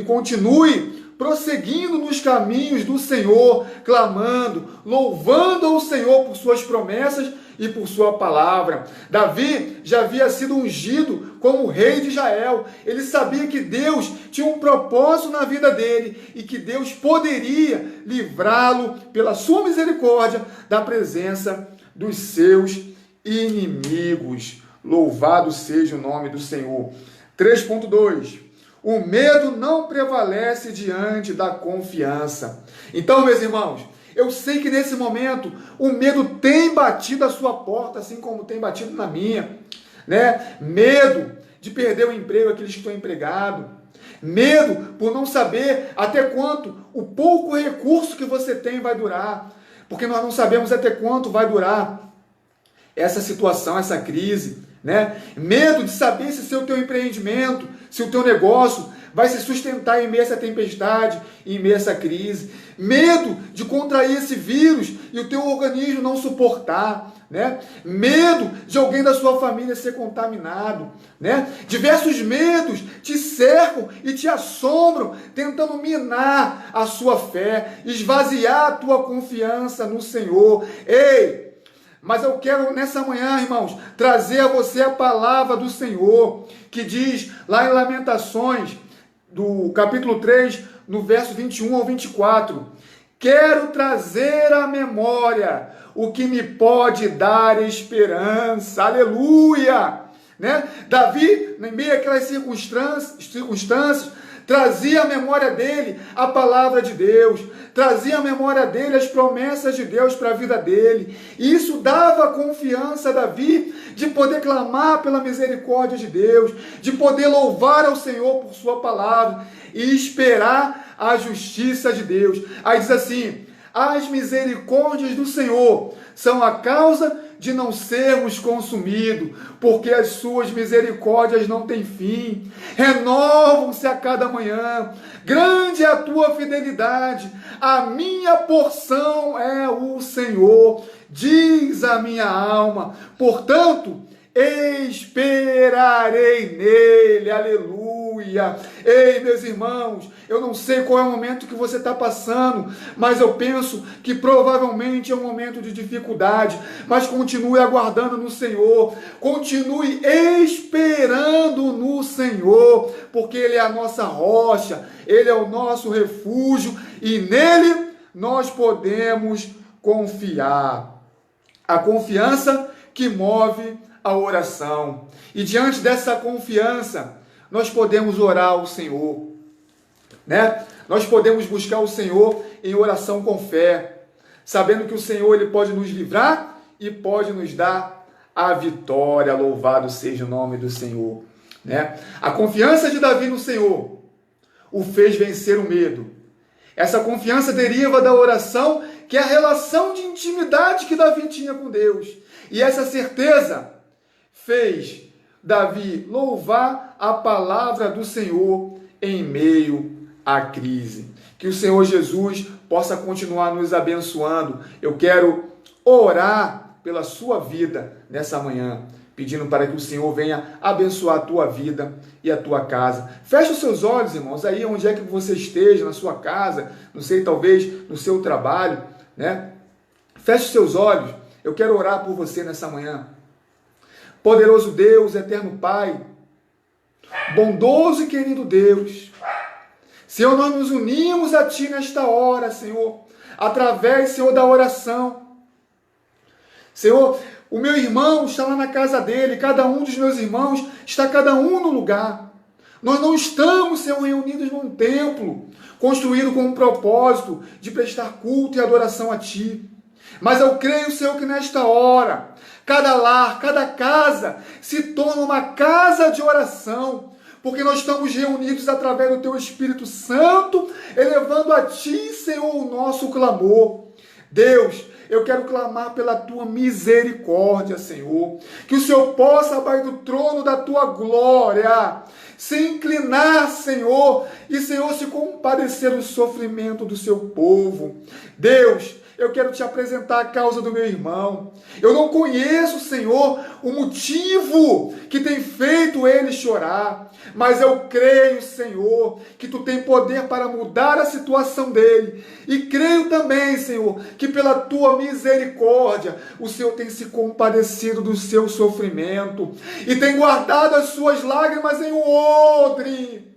Speaker 1: continue prosseguindo nos caminhos do Senhor, clamando, louvando ao Senhor por suas promessas e por sua palavra. Davi já havia sido ungido como rei de Israel. Ele sabia que Deus tinha um propósito na vida dele e que Deus poderia livrá-lo pela sua misericórdia da presença dos seus inimigos. Louvado seja o nome do Senhor. 3.2. O medo não prevalece diante da confiança. Então, meus irmãos, eu sei que nesse momento o medo tem batido a sua porta, assim como tem batido na minha, né? Medo de perder o emprego, aqueles que estão empregados. Medo por não saber até quanto o pouco recurso que você tem vai durar. Porque nós não sabemos até quanto vai durar essa situação, essa crise, né? Medo de saber se o teu empreendimento, se o teu negócio vai se sustentar em meio a essa tempestade, em meio a essa crise. Medo de contrair esse vírus e o teu organismo não suportar, né? Medo de alguém da sua família ser contaminado, né? Diversos medos te cercam e te assombram, tentando minar a sua fé, esvaziar a tua confiança no Senhor. Ei! Mas eu quero nessa manhã, irmãos, trazer a você a palavra do Senhor, que diz lá em Lamentações, do capítulo 3, no verso 21 ao 24, quero trazer à memória o que me pode dar esperança. Aleluia! Né? Davi, em meio àquelas circunstâncias, trazia à memória dele a palavra de Deus, trazia à memória dele as promessas de Deus para a vida dele. E isso dava confiança a Davi de poder clamar pela misericórdia de Deus, de poder louvar ao Senhor por sua palavra e esperar a justiça de Deus. Aí diz assim: as misericórdias do Senhor são a causa de não sermos consumidos, porque as suas misericórdias não têm fim, renovam-se a cada manhã, grande é a tua fidelidade, a minha porção é o Senhor, diz a minha alma, portanto, esperarei nele, aleluia. Ei, meus irmãos, eu não sei qual é o momento que você está passando, mas eu penso que provavelmente é um momento de dificuldade, mas continue aguardando no Senhor, continue esperando no Senhor, porque Ele é a nossa rocha, Ele é o nosso refúgio, e nele nós podemos confiar. A confiança que move a oração. E diante dessa confiança, nós podemos orar ao Senhor, né? Nós podemos buscar o Senhor em oração com fé, sabendo que o Senhor ele pode nos livrar e pode nos dar a vitória. Louvado seja o nome do Senhor, né? A confiança de Davi no Senhor o fez vencer o medo. Essa confiança deriva da oração, que é a relação de intimidade que Davi tinha com Deus. E essa certeza fez Davi louvar a palavra do Senhor em meio à crise. Que o Senhor Jesus possa continuar nos abençoando. Eu quero orar pela sua vida nessa manhã, pedindo para que o Senhor venha abençoar a tua vida e a tua casa. Feche os seus olhos, irmãos, aí onde é que você esteja, na sua casa, não sei, talvez no seu trabalho, né? Feche os seus olhos. Eu quero orar por você nessa manhã. Poderoso Deus, eterno Pai, bondoso e querido Deus, Senhor, nós nos unimos a Ti nesta hora, Senhor, através, Senhor, da oração. Senhor, o meu irmão está lá na casa dele, cada um dos meus irmãos está cada um no lugar. Nós não estamos, Senhor, reunidos num templo, construído com um propósito de prestar culto e adoração a Ti. Mas eu creio, Senhor, que nesta hora, cada lar, cada casa se torna uma casa de oração, porque nós estamos reunidos através do Teu Espírito Santo, elevando a Ti, Senhor, o nosso clamor. Deus, eu quero clamar pela Tua misericórdia, Senhor, que o Senhor possa, abaixo do trono da Tua glória, se inclinar, Senhor, e, Senhor, se compadecer do sofrimento do Seu povo. Deus, eu quero Te apresentar a causa do meu irmão. Eu não conheço, Senhor, o motivo que tem feito ele chorar, mas eu creio, Senhor, que Tu tem poder para mudar a situação dele. E creio também, Senhor, que pela Tua misericórdia, o Senhor tem se compadecido do seu sofrimento e tem guardado as suas lágrimas em um odre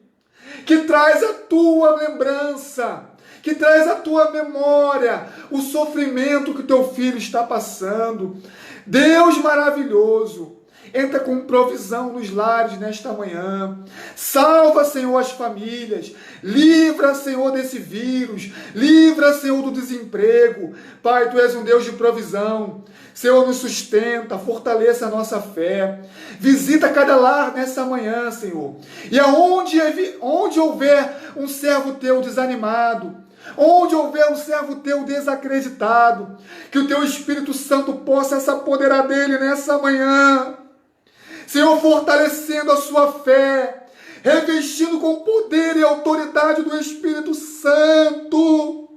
Speaker 1: que traz a Tua lembrança, que traz à tua memória o sofrimento que o teu filho está passando. Deus maravilhoso, entra com provisão nos lares nesta manhã. Salva, Senhor, as famílias. Livra, Senhor, desse vírus. Livra, Senhor, do desemprego. Pai, Tu és um Deus de provisão. Senhor, nos sustenta, fortaleça a nossa fé. Visita cada lar nessa manhã, Senhor. E onde houver um servo Teu desanimado, onde houver um servo Teu desacreditado, que o Teu Espírito Santo possa se apoderar dele nessa manhã. Senhor, fortalecendo a sua fé, revestindo com poder e autoridade do Espírito Santo,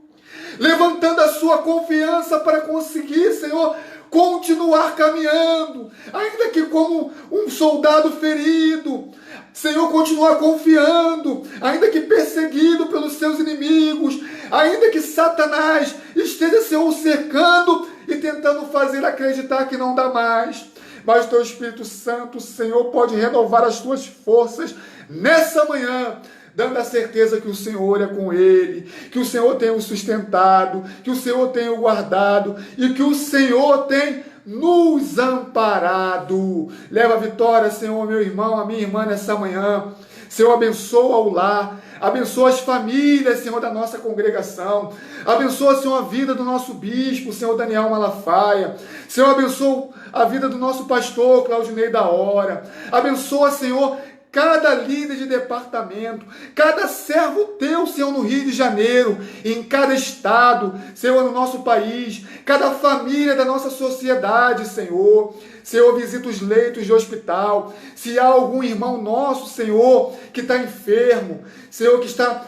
Speaker 1: levantando a sua confiança para conseguir, Senhor, continuar caminhando, ainda que como um soldado ferido. Senhor, continuar confiando, ainda que perseguido pelos seus inimigos, ainda que Satanás esteja, Senhor, cercando e tentando fazer acreditar que não dá mais. Mas o Teu Espírito Santo, Senhor, pode renovar as Tuas forças nessa manhã. dando a certeza que o Senhor é com ele, que o Senhor tem o sustentado, que o Senhor tem o guardado e que o Senhor tem nos amparado. Leva a vitória, Senhor, meu irmão, a minha irmã, nessa manhã. Senhor, abençoa o lar, abençoa as famílias, Senhor, da nossa congregação. Abençoa, Senhor, a vida do nosso bispo, Senhor Daniel Malafaia. Senhor, abençoa a vida do nosso pastor, Claudinei da Hora. Abençoa, Senhor, cada líder de departamento, cada servo teu, Senhor, no Rio de Janeiro, em cada estado, Senhor, no nosso país, cada família da nossa sociedade, Senhor. Senhor, visita os leitos de hospital. Se há algum irmão nosso, Senhor, que está enfermo, Senhor, que está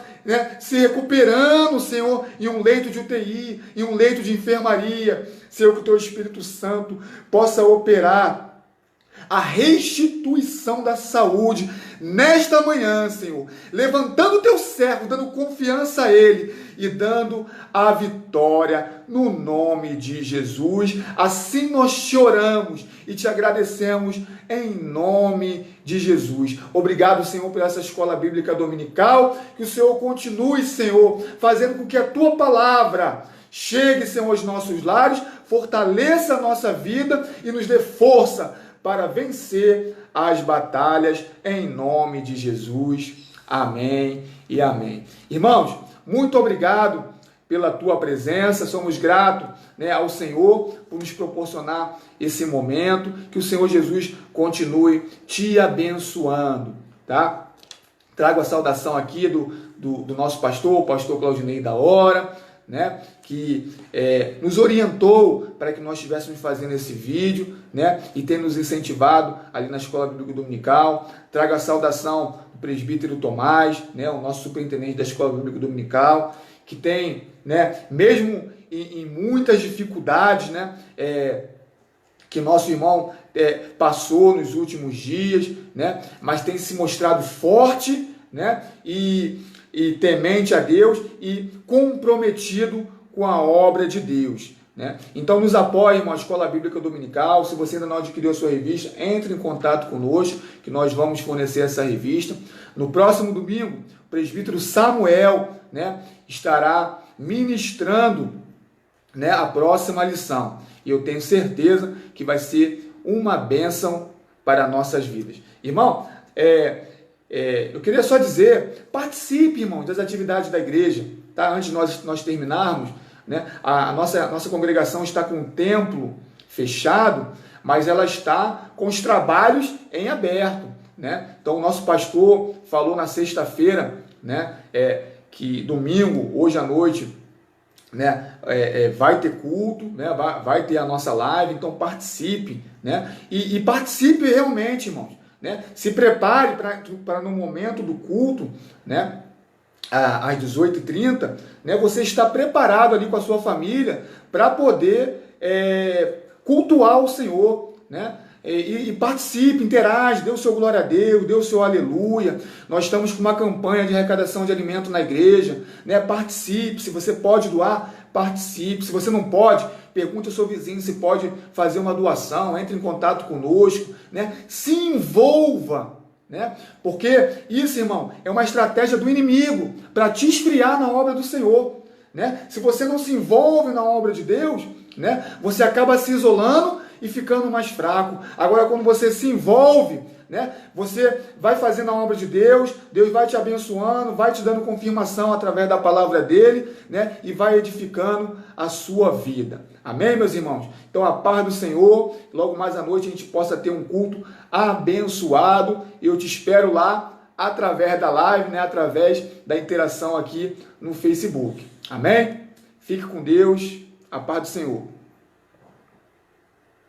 Speaker 1: se recuperando, Senhor, em um leito de UTI, em um leito de enfermaria, Senhor, que o Teu Espírito Santo possa operar a restituição da saúde nesta manhã, Senhor, levantando o Teu servo, dando confiança a Ele e dando a vitória no nome de Jesus. Assim nós te oramos e te agradecemos em nome de Jesus. Obrigado, Senhor, por essa escola bíblica dominical, que o Senhor continue, Senhor, fazendo com que a Tua palavra chegue, Senhor, aos nossos lares, fortaleça a nossa vida e nos dê força para vencer as batalhas, em nome de Jesus. Amém e amém. Irmãos, muito obrigado pela tua presença, somos gratos ao Senhor por nos proporcionar esse momento, que o Senhor Jesus continue te abençoando, tá? Trago a saudação aqui do nosso pastor, o pastor Claudinei da Hora, que nos orientou para que nós estivéssemos fazendo esse vídeo, e tem nos incentivado ali na Escola Bíblica Dominical. Trago a saudação do presbítero Tomás, o nosso superintendente da Escola Bíblica Dominical, que tem, mesmo em muitas dificuldades, que nosso irmão passou nos últimos dias, mas tem se mostrado forte, e temente a Deus e comprometido com a obra de Deus. Então nos apoie, irmão, a Escola Bíblica Dominical. Se você ainda não adquiriu a sua revista, entre em contato conosco, que nós vamos fornecer essa revista. No próximo domingo, o presbítero Samuel estará ministrando a próxima lição. E eu tenho certeza que vai ser uma bênção para nossas vidas. Irmão, eu queria só dizer, participe, irmão, das atividades da igreja, tá? Antes de nós terminarmos, a nossa congregação está com o templo fechado, mas ela está com os trabalhos em aberto, Então o nosso pastor falou na sexta-feira, que domingo, hoje à noite, vai ter culto, vai ter a nossa live. Então participe, e participe realmente, irmãos. Se prepare para no momento do culto, às 18h30, você está preparado ali com a sua família para poder cultuar o Senhor, e participe, interage, dê o seu glória a Deus, dê o seu aleluia. Nós estamos com uma campanha de arrecadação de alimento na igreja, participe. Se você pode doar, participe. Se você não pode, pergunte ao seu vizinho se pode fazer uma doação, entre em contato conosco, se envolva, porque isso, irmão, é uma estratégia do inimigo para te esfriar na obra do Senhor, Se você não se envolve na obra de Deus, você acaba se isolando e ficando mais fraco. Agora, quando você se envolve, você vai fazendo a obra de Deus, Deus vai te abençoando, vai te dando confirmação através da palavra dele, e vai edificando a sua vida. Amém, meus irmãos? Então, a paz do Senhor, logo mais à noite a gente possa ter um culto abençoado. Eu te espero lá através da live, através da interação aqui no Facebook. Amém? Fique com Deus, a paz do Senhor.